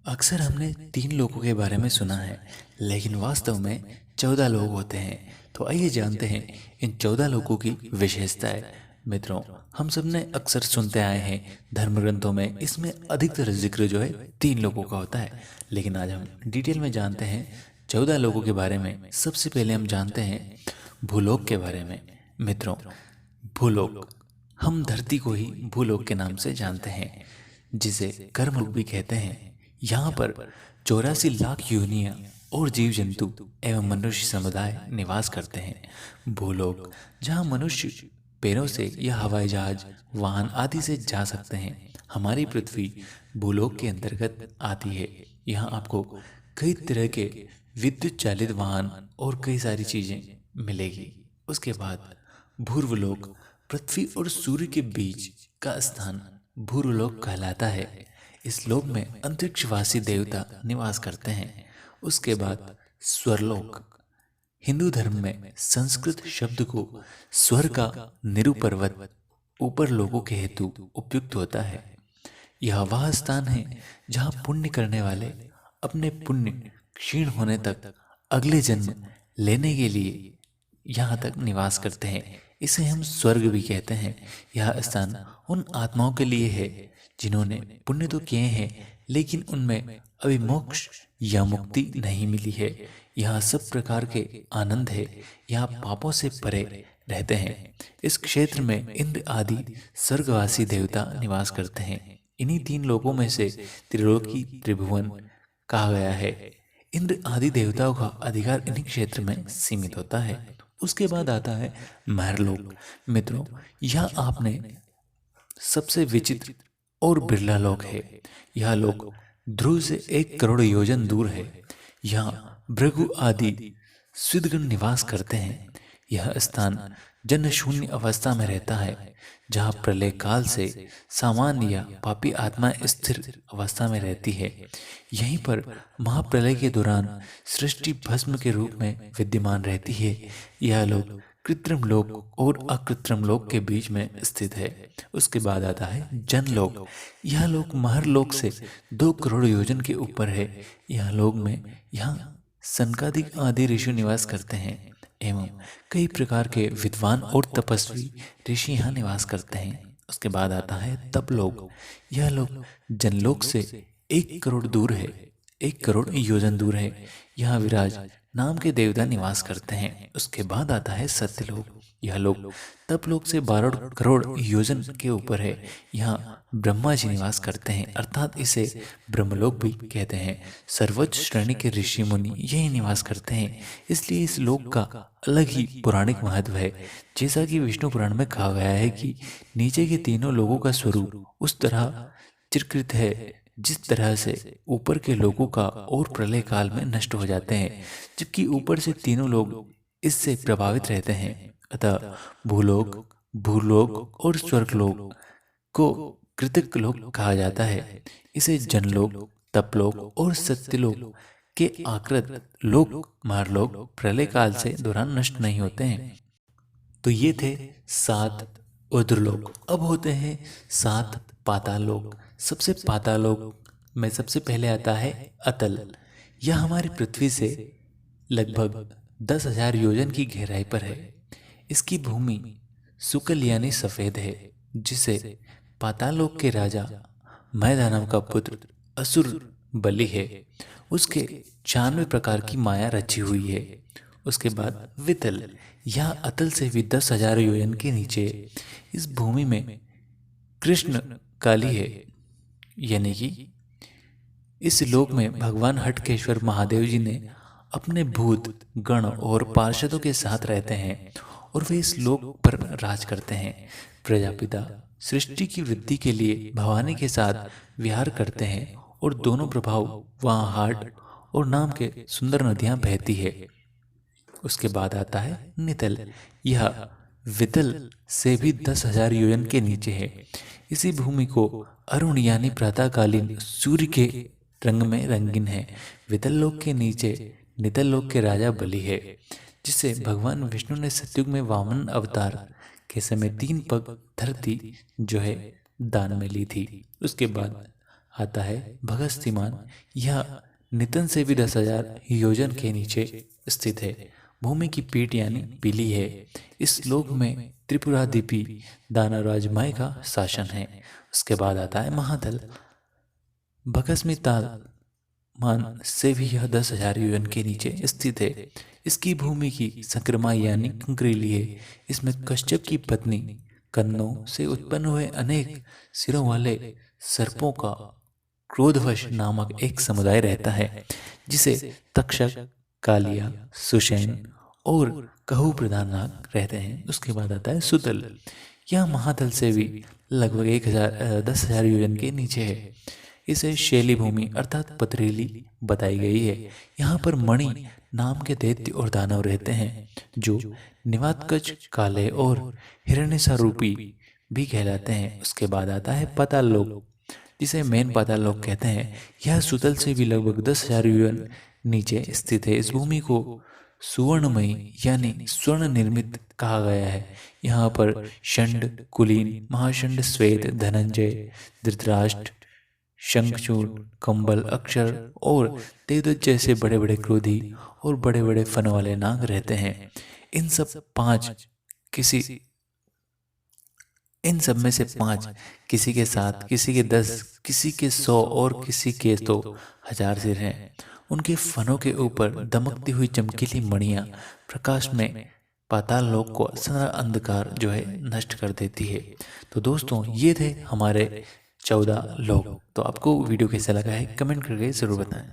अक्सर हमने 3 लोगों के बारे में सुना है, लेकिन वास्तव में 14 लोग होते हैं। तो आइए जानते हैं इन 14 लोगों की विशेषताएं। मित्रों, हम सब ने अक्सर सुनते आए हैं धर्म ग्रंथों में इसमें अधिकतर जिक्र जो है 3 लोगों का होता है। लेकिन आज हम डिटेल में जानते हैं 14 लोगों के बारे में। सबसे पहले हम जानते हैं भूलोक के बारे में। मित्रों, भूलोक, हम धरती को ही भूलोक के नाम से जानते हैं, जिसे कर्मलोक भी कहते हैं। यहाँ पर 84 लाख योनियाँ और जीव जंतु एवं मनुष्य समुदाय निवास करते हैं। भूलोक, जहाँ मनुष्य पैरों से या हवाई जहाज, वाहन आदि से जा सकते हैं। हमारी पृथ्वी भूलोक के अंतर्गत आती है। यहाँ आपको कई तरह के विद्युत चालित वाहन और कई सारी चीजें मिलेगी। उसके बाद भूर्वलोक, पृथ्वी और सूर्य के बीच का स्थान भूर्वलोक कहलाता है। इस लोक में अंतरिक्षवासी देवता निवास करते हैं। उसके बाद स्वरलोक, हिंदू धर्म में संस्कृत शब्द को स्वर का निरुपर्वत ऊपर लोगों के हेतु उपयुक्त होता है। यह वह स्थान है जहाँ पुण्य करने वाले अपने पुण्य क्षीण होने तक अगले जन्म लेने के लिए यहाँ तक निवास करते हैं। इसे हम स्वर्ग भी कहते हैं। यह स्थान उन आत्माओं के लिए है जिन्होंने पुण्य तो किए हैं, लेकिन उनमें अभी मोक्ष या मुक्ति नहीं मिली है। यहाँ सब प्रकार के आनंद है। यहाँ पापों से परे रहते हैं। इस क्षेत्र में इंद्र आदि स्वर्गवासी देवता निवास करते हैं। इन्हीं 3 लोगों में से त्रिलोकी त्रिभुवन कहा गया है। इंद्र आदि देवताओं का अधिकार इन्हीं क्षेत्र में सीमित होता है। उसके बाद आता है महरलोक। मित्रों, यह आपने सबसे विचित्र और बिरला लोक है। यह लोक ध्रुव से 1 करोड़ योजन दूर है। यहाँ भृगु आदि स्विदगण निवास करते हैं। यह स्थान जन शून्य अवस्था में रहता है, जहाँ प्रलय काल से सामान्य या पापी आत्मा स्थिर अवस्था में रहती है। यहीं पर महाप्रलय के दौरान सृष्टि भस्म के रूप में विद्यमान रहती है। यह लोक कृत्रिम लोक और अकृत्रिम लोक के बीच में स्थित है। उसके बाद आता है जनलोक। यह लोक महर लोक से 2 करोड़ योजन के ऊपर है। यह लोक में यहाँ सनकादिक आदि ऋषि निवास करते हैं एवं कई प्रकार के विद्वान और तपस्वी ऋषि यहाँ निवास करते हैं। उसके बाद आता है तपलोक। यह लोक जनलोक से 1 करोड़ दूर है, 1 करोड़ योजन दूर है। यहाँ विराज नाम के देवता निवास करते हैं। उसके बाद आता है सत्यलोक। यह लोक तपलोक से 12 करोड़ योजन के ऊपर है। यहाँ ब्रह्मा जी निवास करते हैं, अर्थात इसे ब्रह्मलोक भी कहते हैं। सर्वोच्च श्रेणी के ऋषि मुनि यही निवास करते हैं, इसलिए इस लोक का अलग ही पौराणिक महत्व है। जैसा कि विष्णु पुराण में कहा गया है कि नीचे के तीनों लोगों का स्वरूप उस तरह चित्रित है जिस तरह से ऊपर के लोगों का और प्रलय काल में नष्ट हो जाते हैं, जबकि ऊपर से तीनों लोग इससे प्रभावित रहते हैं। अतः भूलोक, भूलोक और स्वर्गलोक को कृतक लोक कहा जाता है। इसे जनलोक, तपलोक और सत्यलोक के आकृत लोक मारलोक प्रलय काल से दौरान नष्ट नहीं होते हैं। तो ये थे 7 ऊर्ध्वलोक। अब होते हैं 7 पाताल लोक। सबसे पाताल लोक में सबसे पहले आता है अतल। यह हमारी पृथ्वी से लगभग 10,000 योजन की गहराई पर है। इसकी भूमि शुक्ल यानी सफेद है, जिसे पातालोक के राजा मैदानव का पुत्र असुर बलि है। उसके 96 प्रकार की माया रची हुई है। उसके बाद वितल, यह अतल से भी 10,000 योजन के नीचे। इस भूमि में कृष्ण काली है, यानी कि इस लोक में भगवान हटकेश्वर महादेव जी ने अपने भूत गण और पार्षदों के साथ रहते हैं और वे इस लोक पर राज करते हैं। प्रजापिता सृष्टि की वृद्धि के लिए भवानी के साथ विहार करते हैं और दोनों प्रभाव वहाँ हाट और नाम के सुंदर नदियाँ बहती है। उसके बाद आता है नितल। यह वितल से भी 10,000 योजन के नीचे है। इसी भूमि को अरुण यानी प्रातःकालीन सूर्य के रंग में रंगीन है। वितल लोक के नीचे नितल लोक के राजा बलि है, जिसे भगवान विष्णु ने सतयुग में वामन अवतार के समय 3 पग धरती जो है दान में ली थी। उसके बाद आता है भगस्तिमान। यह नितन से भी 10,000 योजन के नीचे स्थित है। भूमि की पीठ यानी पीली है। इस लोक में त्रिपुरादीपी दानवराज मय का शासन है। उसके बाद आता है महातल। भगस्मिताल मान से भी यह 10,000 योजन के नीचे स्थित है। इसकी भूमि की संक्रमा यानी कंकरीली है। इसमें कश्यप की पत्नी कन्नों से उत्पन्न हुए अनेक सिरों वाले सर्पों का क्रोधवश नामक एक समुदाय रहता है, जिसे तक्षक, कालिया, सुषैन और कहू प्रधान नाग रहते हैं। उसके बाद आता है सुतल। यह महातल से भी लगभग 10,000 योजन के नीचे है। इसे शैली भूमि अर्थात पथरीली बताई गई है। यहाँ पर मणि नाम के दैत्य और दानव रहते हैं, जो निवातकच, काले और हिरण्यसारूपी भी कहलाते हैं। उसके बाद आता है पाताल लोक, जिसे मेन पाताल लोक कहते हैं। यह सुतल से भी लगभग 10,000 योजन नीचे स्थित है। इस भूमि को सुवर्णमयी यानी स्वर्ण निर्मित कहा गया है। यहाँ पर षंड, कुलीन, महाषंड, श्वेत, धनंजय, धृतराष्ट्र, शंखचूड़, कंबल, अक्षर और देवदत्त जैसे बड़े बड़े क्रोधी और बड़े बड़े फन वाले नाग रहते हैं। इन सब में से 5 किसी के 7, किसी के 10, किसी के 100 और किसी के तो 1,000 सिर हैं। उनके फनों के ऊपर दमकती हुई चमकीली मणियां प्रकाश में पाताल लोक को सारा अंधकार जो है नष्ट कर देती है। तो दोस्तों, ये थे हमारे 14 लोक। तो आपको वीडियो कैसा लगा है कमेंट करके ज़रूर बताएं।